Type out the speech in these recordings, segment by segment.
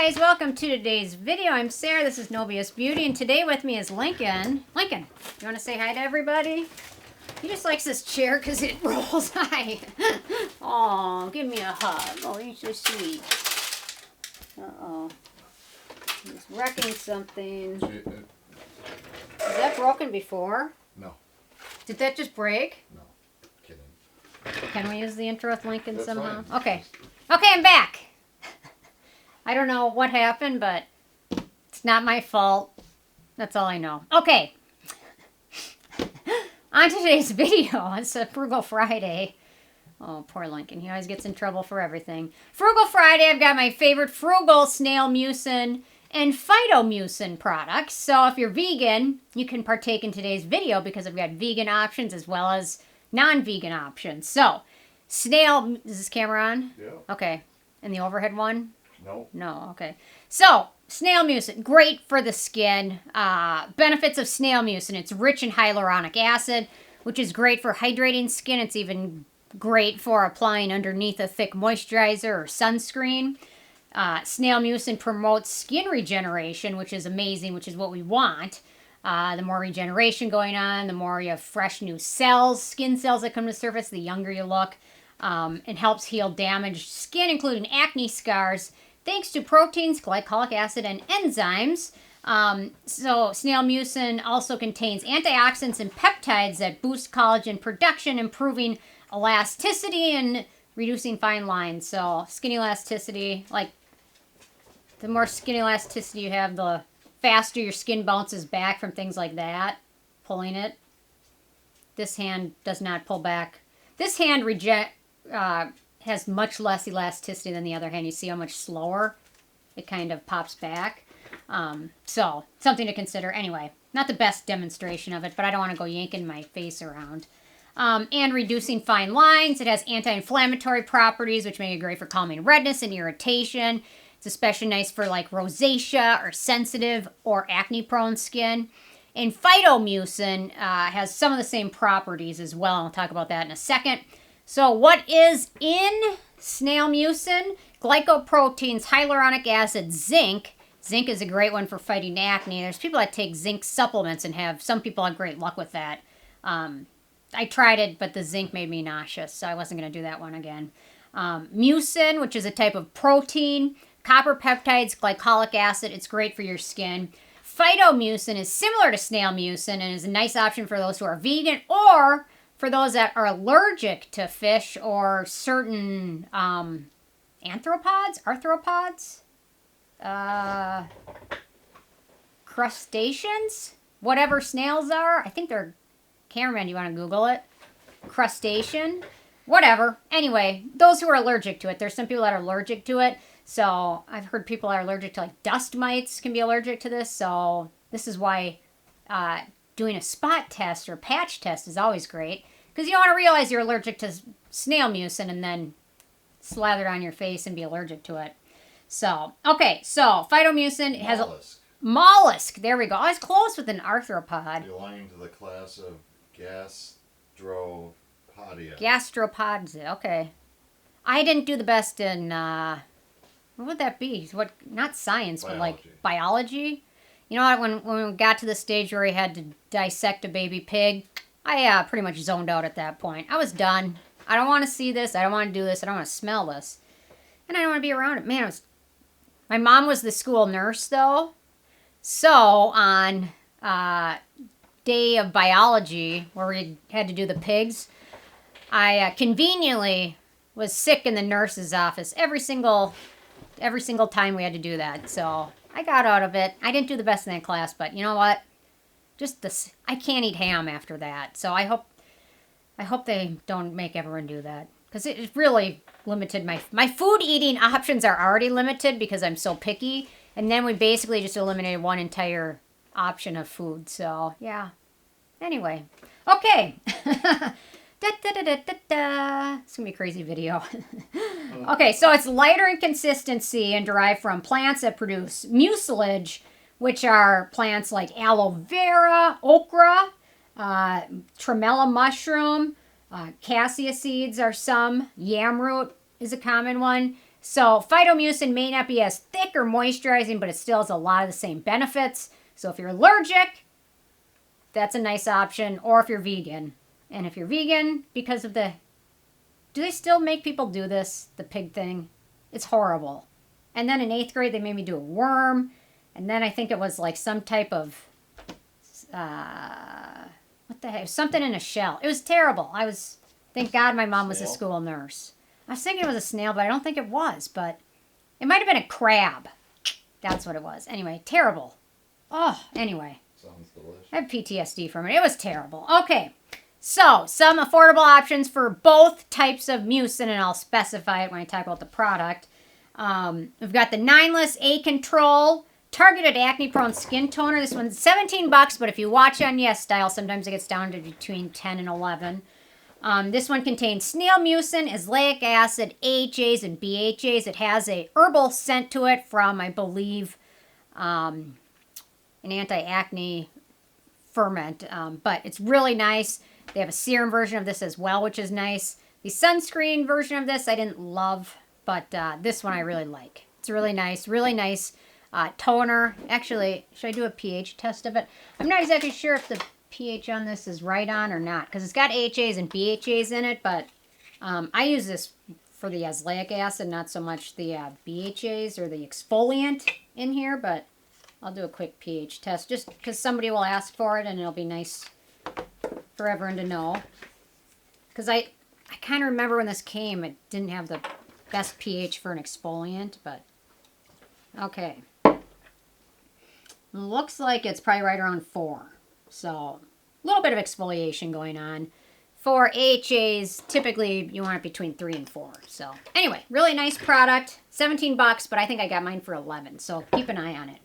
guys, welcome to today's video. I'm Sarah, this is Nobius Beauty, and today with me is Lincoln. Lincoln, you want to say hi to everybody? He just likes this chair because it rolls high. Oh, give me a hug. Oh, you're so sweet. Uh-oh. He's wrecking something. Is that broken before? No. Did that just break? No. Kidding. Can we use the intro with Lincoln That's somehow? fine. Okay. Okay, I'm back. I don't know what happened, but it's not my fault. That's all I know. Okay. On today's video, it's a Frugal Friday. Oh, poor Lincoln. He always gets in trouble for everything. Frugal Friday, I've got my favorite Frugal Snail Mucin and PhytoMucin products. So if you're vegan, you can partake in today's video because I've got vegan options as well as non-vegan options. So, Snail, is this camera on? Yeah. Okay. And the overhead one? No. No, okay. So, Snail Mucin, great for the skin. Benefits of Snail Mucin, it's rich in hyaluronic acid, which is great for hydrating skin. It's even great for applying underneath a thick moisturizer or sunscreen. Snail Mucin promotes skin regeneration, which is amazing, which is what we want. The more regeneration going on, the more you have fresh new cells, skin cells that come to the surface, the younger you look. It helps heal damaged skin, including acne scars, thanks to proteins, glycolic acid, and enzymes. So Snail Mucin also contains antioxidants and peptides that boost collagen production, improving elasticity and reducing fine lines. So skin elasticity, like the more skin elasticity you have, the faster your skin bounces back from things like that, pulling it. This hand does not pull back. This hand has much less elasticity than the other hand. You see how much slower it kind of pops back. So, something to consider. Anyway, not the best demonstration of it, but I don't want to go yanking my face around. And reducing fine lines. It has anti-inflammatory properties, which make it great for calming redness and irritation. It's especially nice for like rosacea or sensitive or acne-prone skin. And PhytoMucin has some of the same properties as well. I'll talk about that in a second. So what is in Snail Mucin? Glycoproteins, hyaluronic acid, zinc. Zinc is a great one for fighting acne. There's people that take zinc supplements and some people have great luck with that. I tried it, but the zinc made me nauseous, so I wasn't going to do that one again. Mucin, which is a type of protein. Copper peptides, glycolic acid. It's great for your skin. PhytoMucin is similar to Snail Mucin and is a nice option for those who are vegan or for those that are allergic to fish or certain arthropods, crustaceans, whatever snails are. I think they're, cameraman, you want to Google it? Crustacean, whatever. Anyway, those who are allergic to it. There's some people that are allergic to it. So I've heard people are allergic to like dust mites can be allergic to this. So this is why doing a spot test or patch test is always great. Because you don't want to realize you're allergic to Snail Mucin and then slather it on your face and be allergic to it. So, okay, so PhytoMucin has a mollusk. There we go. I was close with an arthropod. Belonging to the class of gastropodia. Gastropods, okay. I didn't do the best in, what would that be? What? Not science, Biology. But like biology. You know what? When we got to the stage where we had to dissect a baby pig, I pretty much zoned out at that point. I was done. I don't want to see this. I don't want to do this. I don't want to smell this. And I don't want to be around it. Man, my mom was the school nurse, though. So, on day of biology, where we had to do the pigs, I conveniently was sick in the nurse's office every single time we had to do that. So, I got out of it. I didn't do the best in that class, but you know what? I can't eat ham after that. So I hope they don't make everyone do that. Because it really limited my food eating options are already limited because I'm so picky. And then we basically just eliminated one entire option of food. So, yeah. Anyway. Okay. It's going to be a crazy video. Okay, so it's lighter in consistency and derived from plants that produce mucilage, which are plants like aloe vera, okra, tremella mushroom, cassia seeds are some. Yam root is a common one. So PhytoMucin may not be as thick or moisturizing, but it still has a lot of the same benefits. So if you're allergic, that's a nice option. Or if you're vegan. And if you're vegan, because of the... Do they still make people do this? The pig thing? It's horrible. And then in 8th grade, they made me do a worm. And then I think it was like some type of... what the heck? Something in a shell. It was terrible. Thank God my mom was a school nurse. I was thinking it was a snail, but I don't think it was. But it might have been a crab. That's what it was. Anyway, terrible. Oh, anyway. Sounds delicious. I have PTSD from it. It was terrible. Okay. So, some affordable options for both types of mucin, and I'll specify it when I talk about the product. We've got the Nineless A Control Targeted Acne-Prone Skin Toner. This one's $17, but if you watch on Yes Style, sometimes it gets down to between 10 and 11. This one contains Snail Mucin, Azelaic acid, AHAs, and BHAs. It has a herbal scent to it from, I believe, an anti-acne ferment, but it's really nice. They have a serum version of this as well, which is nice. The sunscreen version of this I didn't love, but this one I really like. It's really nice toner. Actually, should I do a pH test of it? I'm not exactly sure if the pH on this is right on or not, because it's got AHAs and BHAs in it, but I use this for the azelaic acid, not so much the BHAs or the exfoliant in here, but I'll do a quick pH test just because somebody will ask for it and it'll be nice for everyone to know. Because I kind of remember when this came, it didn't have the best pH for an exfoliant, but okay. Looks like it's probably right around 4. So, a little bit of exfoliation going on. For AHAs, typically you want it between 3 and 4. So, anyway, really nice product. $17, but I think I got mine for 11. So, keep an eye on it.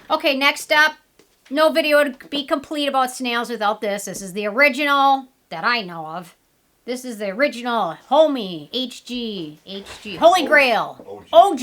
Okay, next up, no video would be complete about snails without this. This is the original that I know of. This is the original Homie HG, Holy Grail, OG.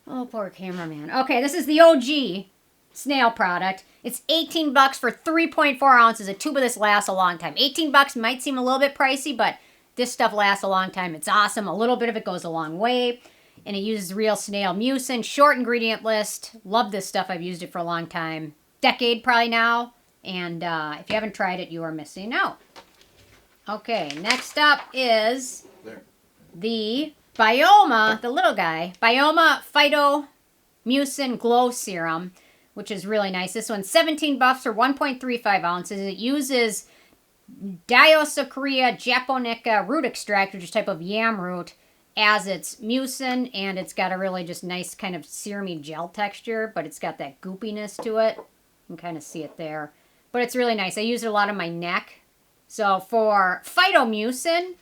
Oh, poor cameraman. Okay, this is the OG snail product. It's $18 for 3.4 ounces. A tube of this lasts a long time. $18 might seem a little bit pricey, but this stuff lasts a long time. It's awesome. A little bit of it goes a long way. And it uses real snail mucin. Short ingredient list. Love this stuff. I've used it for a long time. Decade probably now. And if you haven't tried it, you are missing out. Okay, next up is the Byoma, the little guy. Byoma Phyto Mucin Glow Serum, which is really nice. This one's $17 for 1.35 ounces. It uses Dioscorea Japonica Root Extract, which is a type of yam root, as its mucin, and it's got a really just nice kind of serumy gel texture, but it's got that goopiness to it. You can kind of see it there. But it's really nice. I use it a lot on my neck. So for PhytoMucin,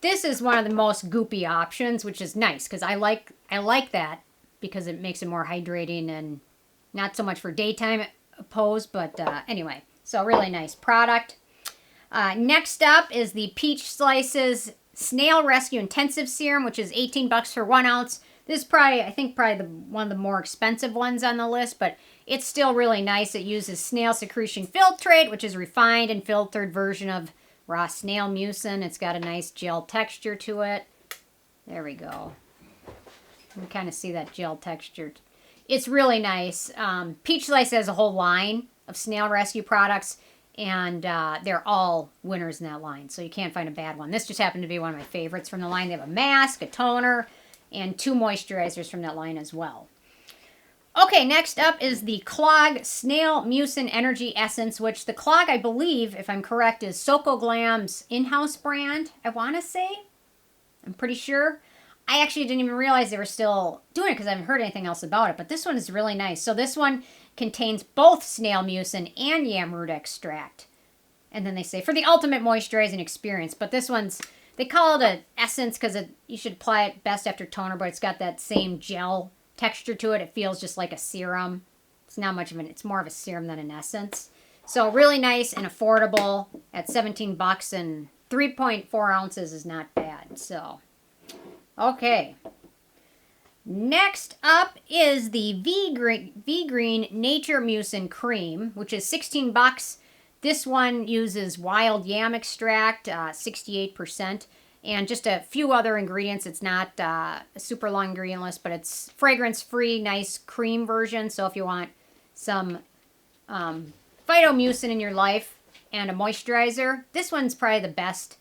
this is one of the most goopy options, which is nice because I like that because it makes it more hydrating and not so much for daytime pose, but anyway, so really nice product. Next up is the Peach Slices Snail Rescue Intensive Serum, which is $18 for 1 ounce. This is probably, I think, one of the more expensive ones on the list, but it's still really nice. It uses Snail Secretion Filtrate, which is a refined and filtered version of raw snail mucin. It's got a nice gel texture to it. There we go. You can kind of see that gel texture. It's really nice. Peach Slice has a whole line of snail rescue products, and they're all winners in that line, so you can't find a bad one. This just happened to be one of my favorites from the line. They have a mask, a toner, and 2 moisturizers from that line as well. Okay, next up is the Klog Snail Mucin Energy Essence, which the Klog, I believe, if I'm correct, is SocoGlam's in-house brand, I want to say. I'm pretty sure. I actually didn't even realize they were still doing it because I haven't heard anything else about it, but this one is really nice. So this one contains both Snail Mucin and Yam Root Extract. And then they say, for the ultimate moisturizing experience. But this one's, they call it an essence because you should apply it best after toner, but it's got that same gel texture to it. It feels just like a serum. It's not much of it's more of a serum than an essence. So really nice and affordable at $17, and 3.4 ounces is not bad. So, okay. Next up is the Vegreen Nature Mucin Cream, which is $16. This one uses Wild Yam Extract, 68%. and just a few other ingredients. It's not a super long ingredient list, but it's fragrance-free, nice cream version. So if you want some PhytoMucin in your life and a moisturizer, this one's probably the best,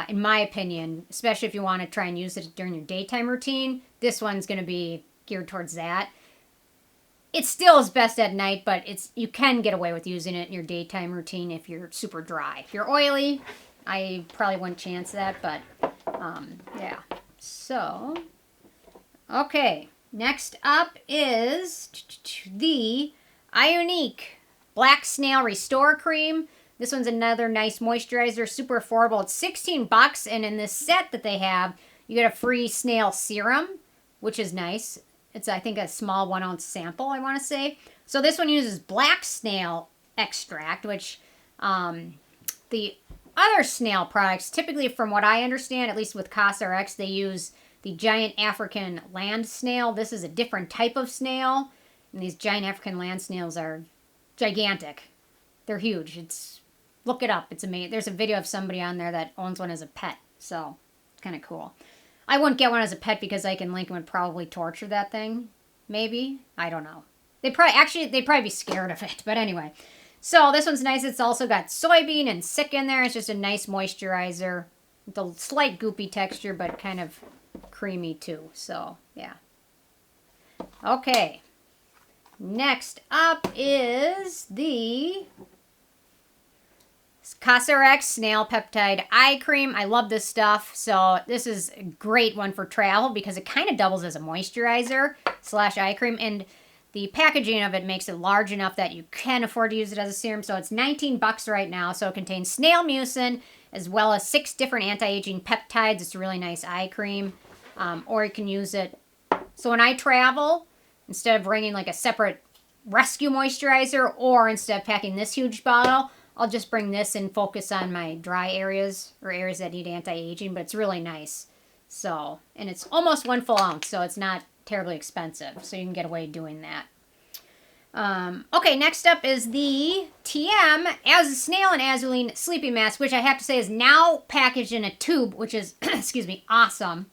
in my opinion, especially if you want to try and use it during your daytime routine. This one's going to be geared towards that. It still is best at night, but you can get away with using it in your daytime routine if you're super dry. If you're oily, I probably wouldn't chance that, but yeah. So, okay. Next up is the Ionique Black Snail Restore Cream. This one's another nice moisturizer, super affordable. It's $16, and in this set that they have, you get a free snail serum, which is nice. It's, I think, a small 1 ounce sample, I want to say. So this one uses black snail extract, which the other snail products, typically from what I understand, at least with Cosrx, they use the giant African land snail. This is a different type of snail, and these giant African land snails are gigantic. They're huge. Look it up. It's amazing. There's a video of somebody on there that owns one as a pet, so it's kind of cool. I wouldn't get one as a pet because Ike and Lincoln would probably torture that thing. Maybe. I don't know. They'd probably be scared of it. But anyway. So this one's nice. It's also got soybean and sick in there. It's just a nice moisturizer with a slight goopy texture, but kind of creamy too. So, yeah. Okay. Next up is the Cosrx Snail Peptide Eye Cream. I love this stuff. So this is a great one for travel because it kind of doubles as a moisturizer / eye cream. And the packaging of it makes it large enough that you can afford to use it as a serum. So it's $19 right now. So it contains Snail Mucin as well as 6 different anti-aging peptides. It's a really nice eye cream. Or you can use it. So when I travel, instead of bringing like a separate rescue moisturizer, or instead of packing this huge bottle, I'll just bring this and focus on my dry areas or areas that need anti-aging, but it's really nice. So, and it's almost 1 full ounce, so it's not terribly expensive, so you can get away doing that. Okay, next up is the TM Snail and Azelaic Sleeping Mask, which I have to say is now packaged in a tube, which is, excuse me, awesome.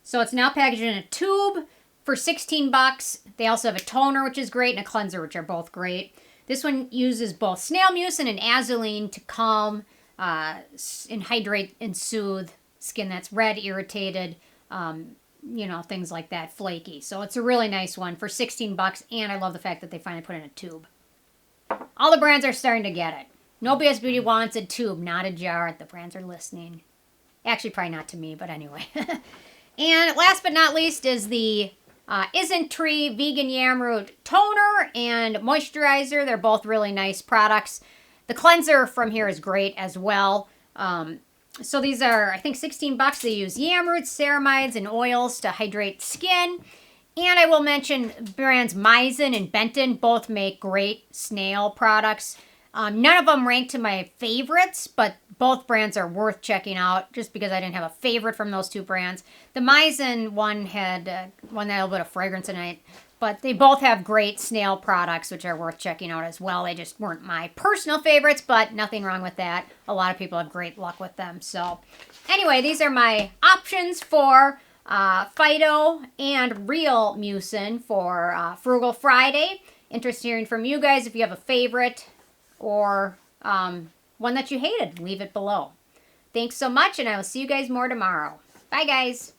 So it's now packaged in a tube for $16. They also have a toner, which is great, and a cleanser, which are both great. This one uses both Snail Mucin and Azelaic to calm and hydrate and soothe skin that's red, irritated, you know, things like that, flaky. So it's a really nice one for $16, and I love the fact that they finally put it in a tube. All the brands are starting to get it. No BS Beauty wants a tube, not a jar. The brands are listening. Actually, probably not to me, but anyway. And last but not least is the Isn't Tree Vegan Yam Root Toner and Moisturizer. They're both really nice products. The cleanser from here is great as well. So these are, I think, $16. They use yam roots, ceramides, and oils to hydrate skin. And I will mention brands Mucin and Benton both make great snail products. None of them rank to my favorites, but both brands are worth checking out just because I didn't have a favorite from those two brands. The Mucin one had one that had a little bit of fragrance in it, but they both have great snail products, which are worth checking out as well. They just weren't my personal favorites, but nothing wrong with that. A lot of people have great luck with them. So anyway, these are my options for Phyto and Real Mucin for Frugal Friday. Interested in hearing from you guys if you have a favorite or one that you hated. Leave it below. Thanks so much, and I will see you guys more tomorrow. Bye, guys.